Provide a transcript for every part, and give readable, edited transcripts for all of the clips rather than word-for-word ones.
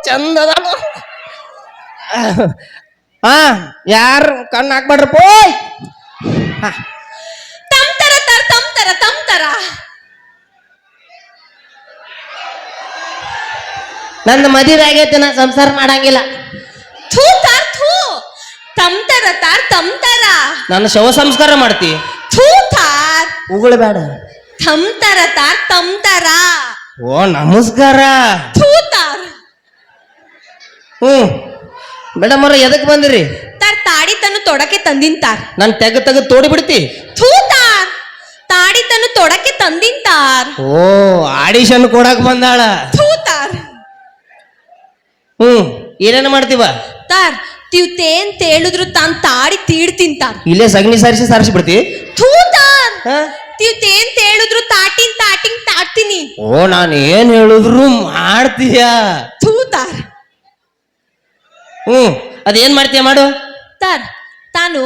ಚಂದದ ಹಾ ಯಾರು ಕಣ್ಣು ಹಾಕ್ಬೇಡ್ರಿ ಪೋಯ್ ತಮ್ತರ ತರ ತಮ್ತರ ತಮ್ತರ ನಂದು ಮದುವೆ ಆಗೈತೆ ನಾ ಸಂಸಾರ ಮಾಡಂಗಿಲ್ಲ ಥೂ ತಾರ್ ಥೂ ತಮ್ತರ ತಾರ್ ತಮ್ತರ ನಾನು ಶವ ಸಂಸ್ಕಾರ ಮಾಡ್ತಿ ಥೂ ತಾರ್ ಉಗುಳು ಬೇಡ ತಮ್ತರ ತಾರ್ ತಮ್ತರ ಓ ನಮಸ್ಕಾರ ಥೂ ತಾರ್ ಮೇಡಮ್ ಅವ್ರ ಎದಕ್ ಬಂದಿರಿ ತಾರ್ ತಾಡಿ ತನ್ನು ತೊಡಕೆ ತಂದಿಂತಾರ್ ನಾನು ತೆಗೆದು ತೋಡಿ ಬಿಡ್ತಿ ಥೂ ತಾರ್ ತಾಡಿ ತನ್ನು ತೊಡಕೆ ತಂದಿಂತಾರ್ ಓ ಆಡಿಷನ್ ಕೊಡಕ್ ಬಂದಾಳ ಥೂ ತಾರ್ ಏನೇನು ಮಾಡ್ತೀವ ತಾರ್ ತಿವ್ತೇನ್ ತೇಳಿದ್ರು ತಾನ್ ತಾಡಿ ತೀಡ್ ತಿಂತಾರ್ ಇಲ್ಲೇ ಸಗಣಿ ಸಾರಿಸಿ ಬಿಡ್ತಿ ಥೂ ತಾರ್ ತಿವ್ತೇನ್ ತೇಳಿದ್ರು ತಾಟಿನ್ ತಾಟಿಂಗ್ ತಾಡ್ತೀನಿ ಓ ನಾನು ಏನ್ ಹೇಳಿದ್ರು ಮಾಡ್ತೀಯ ಥೂ ತಾರ್ ಅದೇನ್ ಮಾಡ್ತೀಯ ಮಾಡು ತಾರ್ ತಾನು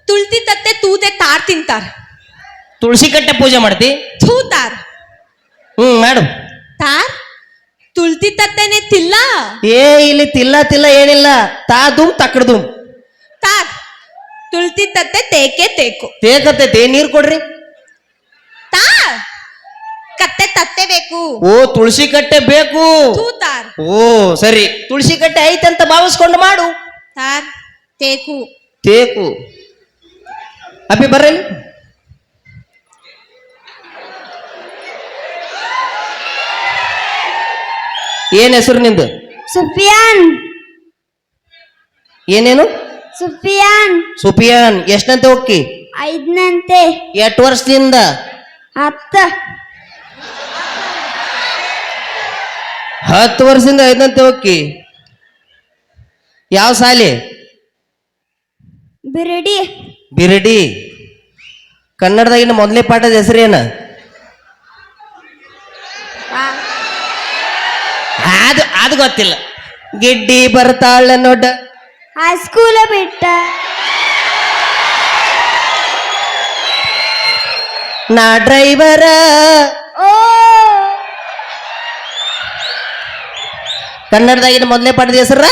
ತುಳ್ತಿ ತತ್ತೆ ತೂತೆ ತಾಡ್ ತಿಂತಾರ್ ತುಳಸಿ ಕಟ್ಟೆ ಪೂಜೆ ಮಾಡ್ತಿ ಥೂ ತಾರ್ ಮಾಡು ತಾರ್ ತುಳ್ತಿ ತತ್ತೆನೆ ತಿಲ್ಲ ಏ ಇಲ್ಲಿ ತಿಲ್ಲ ಏನಿಲ್ಲ ದುಮ್ ತಕ್ಕಡ್ದುಮ್ ತಾರ್ ತುಳ್ತಿ ತತ್ತೆ ತೇಕೆ ತೇಕು ತೇಕತ್ತೈತಿ ನೀರ್ ಕೊಡ್ರಿ ತಾರ್ ಕತ್ತೆ ತತ್ತೆ ಬೇಕು ಓ ತುಳಸಿ ಕಟ್ಟೆ ಬೇಕು ಥೂ ತಾರ್ ಓ ಸರಿ ತುಳಸಿ ಕಟ್ಟೆ ಐತಂತ ಭಾವಿಸ್ಕೊಂಡು ಮಾಡು ತಾರ್ ತೇಕು ತೇಕು ಅಪ್ಪಿ ಬರ್ರಿ ಏನ್ ಹೆಸರು ನಿಂದು ಸುಫಿಯಾನ್ ಏನೇನು ಸುಫಿಯಾನ್ ಸುಫಿಯಾನ್ ಎಷ್ಟಂತೆ ಹೋಗಿ 5ನಂತೆ ಎಷ್ಟು ವರ್ಷದಿಂದ 10 ವರ್ಷದಿಂದ 5ನಂತೆ ಹೋಗಿ ಯಾವ ಶಾಲೆ ಬಿರಡಿ ಬಿರಡಿ ಕನ್ನಡದಾಗಿನ ಮೊದಲೇ ಪಾಠದ ಹೆಸರೇನ ಅದು ಗೊತ್ತಿಲ್ಲ ಗಿಡ್ಡಿ ಬರ್ತಾಳ ನೋಡ ಹೈಸ್ಕೂಲ ಬಿಟ್ಟ ನಾ ಡ್ರೈವರ ಓ ಕನ್ನಡದಾಗಿನ ಮೊದಲೇ ಪಾಠದ ಹೆಸರ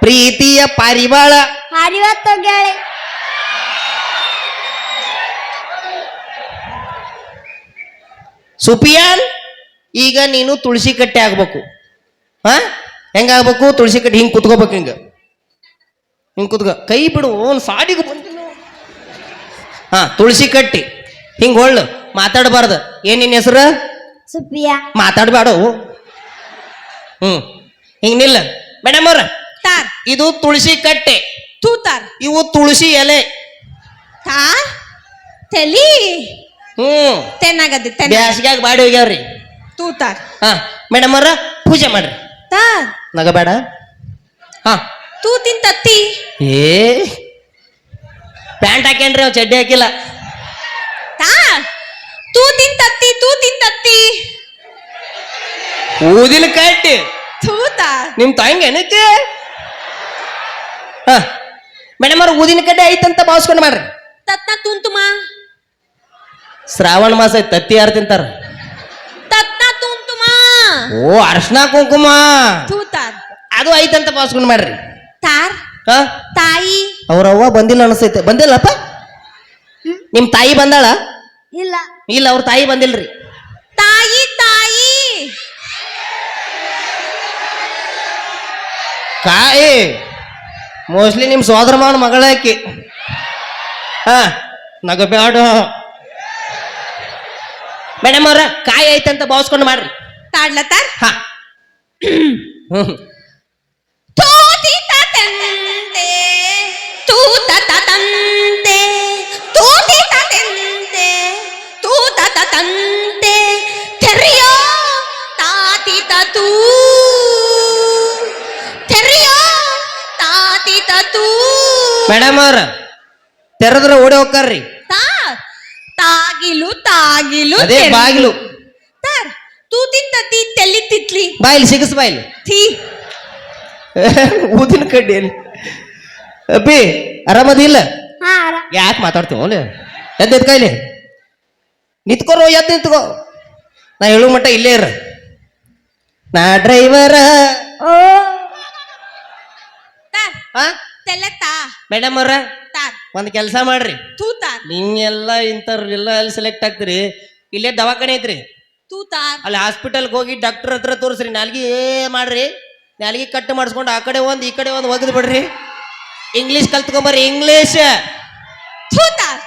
ಪ್ರೀತಿಯ ಪಾರಿವಾಳ ಹರಿವತ್ತೊಗ್ಯಾಳೆ ಸುಫಿಯಾನ್ ಈಗ ನೀನು ತುಳಸಿ ಕಟ್ಟೆ ಆಗ್ಬೇಕು ಹೆಂಗಾಗ್ಬೇಕು ತುಳಸಿ ಕಟ್ಟೆ ಹಿಂಗ್ ಕುತ್ಕೋಬೇಕು ಹಿಂಗ ಕುತ್ಕೋ ಕೈ ಬಿಡು ಒಂದು ಸಾಡಿಗೆ ಬಂದಿಲ್ಲ ತುಳಸಿ ಕಟ್ಟಿ ಹಿಂಗ್ ಹೊಳ್ಳು ಮಾತಾಡಬಾರ್ದು ಏನ್ ನಿನ್ನ ಹೆಸರು ಸುಫಿಯಾ ಮಾತಾಡ್ಬೇಡ ಹಿಂಗ್ ನಿಲ್ಲ ಮೇಡಮ್ ಅವ್ರ ತಾರ್ ಇದು ತುಳಸಿ ಕಟ್ಟೆ ಥೂ ತಾರ್ ಇವು ತುಳಸಿ ಎಲೆ ತಾರ್ ತಲಿ ತೆನ್ನಾಗದೆ ಬ್ಯಾಸ್ಗ್ಯಾಗ ಬಾಡಿ ಹೋಗ್ಯಾವ್ರಿ ಥೂ ತಾರ್ ಮೇಡಮ್ ಅವ್ರ ಪೂಜೆ ಮಾಡ್ರಿ ತಾರ್ ನಗಬೇಡ ತೂತಿನ್ ತತ್ತಿ ಏ ಪ್ಯಾಂಟ್ ಹಾಕ್ಯಾನ್ರಿ ಅವ್ ಚಡ್ಡಿ ಹಾಕಿಲ್ಲ ತಾರ್ ತೂತಿನ್ ತತ್ತಿ ಊದಿನ ಕಟ್ಟಿ ಥೂ ತಾರ್ ನಿಮ್ ತಂಗಿ ಏನಕ್ಕೆ ಮೇಡಮ್ ಅವ್ರ ಊದಿನ ಕಡ್ಡೆ ಐತಂತ ಭಾವಿಸ್ಕೊಂಡು ಮಾಡ್ರಿ ತತ್ನ ತುಂತುಮ ಶ್ರಾವಣ ಮಾಸ ಐತಿ ತತ್ತಿ ಯಾರು ತಿಂತಾರ ತತ್ನ ತುಂತುಮ ಓ ಅರ್ಶನಾ ಕುಂಕುಮ ಥೂ ತಾರ್ ಅದು ಐತಂತ ಭಾವಿಸ್ಕೊಂಡು ಮಾಡ್ರಿ ತಾರ್ ತಾಯಿ ಅವ್ರವ್ವ ಬಂದಿಲ್ಲ ಅನಿಸ್ತೈತೆ ಬಂದಿಲ್ಲಪ್ಪ ನಿಮ್ ತಾಯಿ ಬಂದಾಳ ಇಲ್ಲ ಇಲ್ಲ ಅವ್ರ ತಾಯಿ ಬಂದಿಲ್ರಿ ತಾಯಿ ತಾಯಿ ಕಾಯಿ ಮೋಸ್ಟ್ಲಿ ನಿಮ್ ಸೋದರ ಮಾವನ ಮಗಳಾಕಿ ನಗಬೇಡ ಮೇಡಮ್ ಅವ್ರ ಕಾಯಿ ಐತಂತ ಭಾವಿಸ್ಕೊಂಡು ಮಾಡ್ರಿ ತಾಡ್ಲ ತಾರ್ ತಂತೆ ತೆರೆಯೋ ತಾತಿ ತೂ ತೆರೆಯೋ ತಾತಿ ತೂ ಮೇಡಮ್ ಅವ್ರ ತೆರೆದ್ರ ಓಡಿ ಹೋಗ್ತಾರ್ರಿ ತಾಗಿಲು ತಾಗಿಲು ಅದೇ ಬಾಗಿಲು ತಾರ್ ತೂತಿನ್ ತತ್ತಿ ತೆಲ್ಲಿ ತಿತ್ಲಿ ಬಾಯಿಲ್ ಸಿಗಸ್ ಬಾಯಿಲ್ ಥೀ ಊದಿನ ಕಡ್ಡಿ ಅಪ್ಪಿ ಆರಾಮದಿಲ್ಲ ಹಾ ಆರಾಮ್ ಯಾಕೆ ಮಾತಾಡ್ತೀವಿ ಎದ್ದು ಕೈಲಿ ನಿಂತ್ಕೊರೋ ಎದ್ದು ನಿಂತ್ಕೋ ನಾ ಹೇಳು ಮಟ್ಟ ಇಲ್ಲೇ ಇರ. ನಾ ಡ್ರೈವರ. ಓ ತಾರ್ ಹಾ ತೆಲ್ಲತ್ತಾ ಮೇಡಮ್ ಅವ್ರ ತಾರ್ ಒಂದ್ ಕೆಲಸ ಮಾಡ್ರಿ. ತೂ ತಾರ್ ನಿಮ್ಗೆಲ್ಲ ಇಂಥವ್ರೆಲ್ಲ ಅಲ್ಲಿ ಸೆಲೆಕ್ಟ್ ಆಗ್ತೀರಿ. ಇಲ್ಲೇ ದವಾಖಾನೆ ಐತ್ರಿ, ತೂ ತಾರ್ ಅಲ್ಲಿ ಹಾಸ್ಪಿಟಲ್ಗೆ ಹೋಗಿ ಡಾಕ್ಟರ್ ಹತ್ರ ತೋರಿಸ್ರಿ. ನಾಲ್ಗಿ ಮಾಡ್ರಿ, ನಾಲ್ಗಿ ಕಟ್ ಮಾಡಿಸ್ಕೊಂಡು ಆ ಕಡೆ ಒಂದು ಈ ಕಡೆ ಒಂದು ಒಗದು ಬಿಡ್ರಿ. ಇಂಗ್ಲೀಷ್ ಕಲ್ತ್ಕೊಂಬರ್ರಿ, ಇಂಗ್ಲೀಷ್. ಥೂ ತಾರ್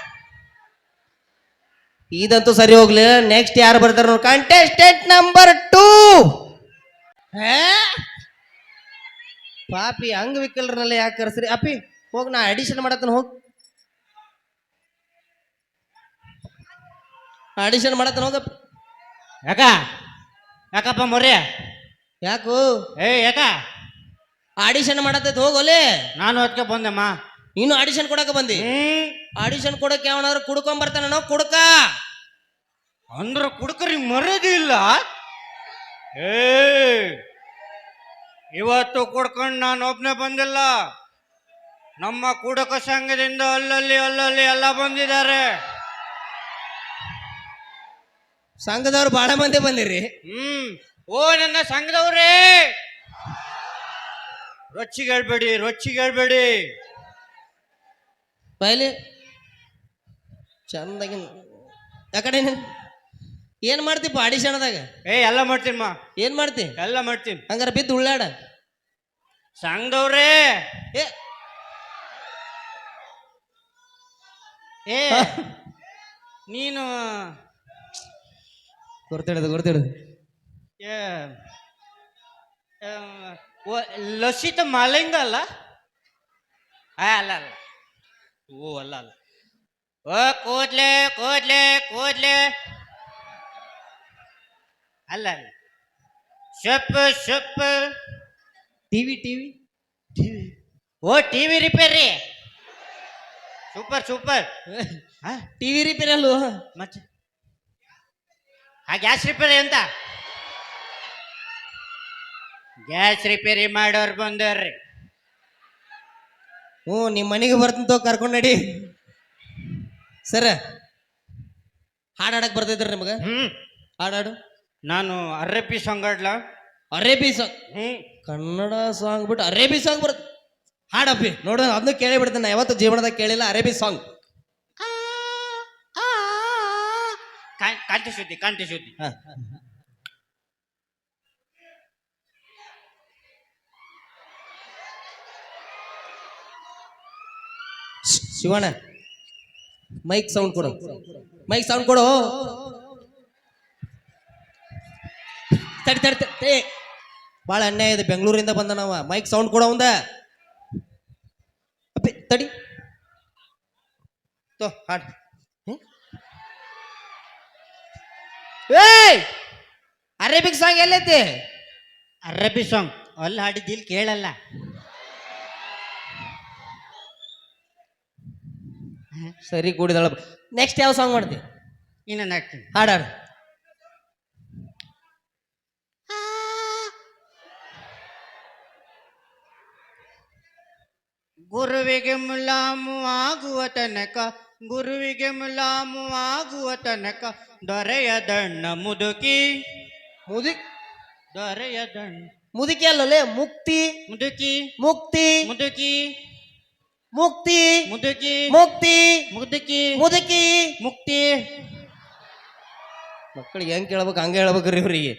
ಇದಂತೂ ಸರಿ ಹೋಗ್ಲಿ. ನೆಕ್ಸ್ಟ್ ಯಾರು ಬರ್ತಾರ ನೋಡಿ, ಕಂಟೆಸ್ಟೆಂಟ್ ನಂಬರ್ 2. ಪಾಪಿ ಅಂಗವಿಕಲರನ್ನೆಲ್ಲ ಯಾಕೆ ಕರ್ಸ್ರಿ? ಅಪ್ಪಿ ಹೋಗ್, ನಾ ಅಡಿಷನ್ ಮಾಡತ್ತನ, ಹೋಗ್ ಆಡಿಷನ್ ಮಾಡತ್ತನ ಹೋಗಪ್ಪ. ಯಾಕ ಯಾಕಪ್ಪ ಮೊರ್ಯ? ಯಾಕು ಯಾಕ ಆಡಿಷನ್ ಮಾಡತ್ತೈತಿ, ಹೋಗೋಲೆ. ನಾನು ಅದಕ್ಕೆ ಬಂದಮ್ಮ. ನೀನು ಆಡಿಷನ್ ಕೊಡಕ ಬಂದಿ? ಆಡಿಷನ್ ಕೊಡಕ್ಕೆ ಯಾವನಾದ್ರು ಕುಡ್ಕೊಂಡ್ ಬರ್ತಾನ ನಾವು ಕುಡ್ಕ. ಅಂದ್ರ ಕುಡ್ಕರಿಗೆ ಮರ್ಯಾದೆ ಇಲ್ಲ. ಇವತ್ತು ಕುಡ್ಕೊಂಡು ನಾನು ಒಬ್ನೇ ಬಂದಿಲ್ಲ, ನಮ್ಮ ಕುಡಕ ಸಂಘದಿಂದ ಅಲ್ಲಲ್ಲಿ ಎಲ್ಲ ಬಂದಿದ್ದಾರೆ. ಸಂಘದವ್ರು ಬಹಳ ಮಂದಿ ಬಂದಿರಿ. ಓ ನನ್ನ ಸಂಘದವ್ರೇ, ರೊಚ್ಚಿಗೇಳ್ಬೇಡಿ. ಬಯಲಿ ಚಂದಾಗಿ ಯಾಕಡೆ ಏನ್ ಮಾಡ್ತೀಪ್ಪ ಆಡಿಷನ್ದಾಗ? ಎಲ್ಲ ಮಾಡ್ತೀನಿ ಮಾ, ಏನ್ ಮಾಡ್ತಿ? ಎಲ್ಲ ಮಾಡ್ತೀನಿ. ಹಂಗಾರ ಬಿದ್ದು ಉಳ್ಳಾಡ. ಸಂಘದವ್ರೇ, ಏ ಏ ನೀನು ಗೊತ್ತಿಡದು ಏ, ಲಸಿತ ಮಾಲಿಂಗ ಅಲ್ಲ? ಅಲ್ಲ ಓ ಅಲ್ಲ. ಓ ಕೂದ್ಲೆ ಅಲ್ಲ. ಶಪ್ ಟಿವಿ ಓ TV repair. Super. TV repair ಅಲ್ವ? ಮತ್ತೆ ಆ ಗ್ಯಾಸ್ ರಿಪೇರಿ ಅಂತ, ಗ್ಯಾಸ್ ರಿಪೇರಿ ಮಾಡೋರು ಬಂದವ್ರಿ. ನಿಮ್ಮ ಮನೆಗೆ ಬರ್ತಂತ ಕರ್ಕೊಂಡ್ ನಡಿ. ಸರ ಹಾಡಾಡಕ್ ಬರ್ತೈತ್ರಿ ನಿಮಗ? ಹಾಡಾಡು. ನಾನು ಅರೇಬಿ ಸಾಂಗ್ ಆಡ್ಲಾ? ಅರೇಬಿ ಸಾಂಗ್? ಕನ್ನಡ ಸಾಂಗ್ ಬಿಟ್ಟು ಅರೇಬಿ ಸಾಂಗ್ ಬರುತ್ತೆ. ಹಾಡಪ್ಪಿ ನೋಡ, ಅದನ್ನು ಕೇಳಿ ಬಿಡ್ತೇನೆ. ನಾ ಯಾವತ್ತು ಜೀವನದಾಗ ಕೇಳಿಲ್ಲ ಅರೇಬಿ ಸಾಂಗ್. ಕಾಂತಿ ಶುದ್ಧಿ. ಶಿವಣ್ಣ, ಮೈಕ್ ಸೌಂಡ್ ಕೊಡು. ತಡಿ ಭಾಳ ಅನ್ಯಾಯ ಇದೆ. ಬೆಂಗಳೂರಿಂದ ಬಂದ ನಾವ. ಮೈಕ್ ಸೌಂಡ್ ಕೊಡೋ ಒಂದ. ಅಪ್ಪಿ ತಡಿ ಹಾಡು. ಏಯ್, ಅರೇಬಿಕ್ ಸಾಂಗ್ ಎಲ್ಲೈತಿ? ಅರೇಬಿ ಸಾಂಗ್ ಅಲ್ಲಿ ಹಾಡಿದ್ದಿಲ್ ಕೇಳಲ್ಲ. ಸರಿ ಕೂಡಿದಳ. ನೆಕ್ಸ್ಟ್ ಯಾವ ಸಾಂಗ್ ಮಾಡ್ತಿ? ಇನ್ನೊಂದು ಹಾಡ್ತೀನಿ. ಹಾಡಾಡು. ಗುರುವಿಗೆ ಮುಲಾಮು ಆಗುವ ತನಕ ದೊರೆಯದಣ್ಣ ಮುದುಕಿ. ಮುದುಕಿ ಅಲ್ಲಲೇ, ಮುಕ್ತಿ. ಮಕ್ಕಳಿಗೆ ಹೆಂಗ್ ಕೇಳ್ಬೇಕು ಹಂಗೆ ಹೇಳ್ಬೇಕ್ರಿ ಇವ್ರಿಗೆ.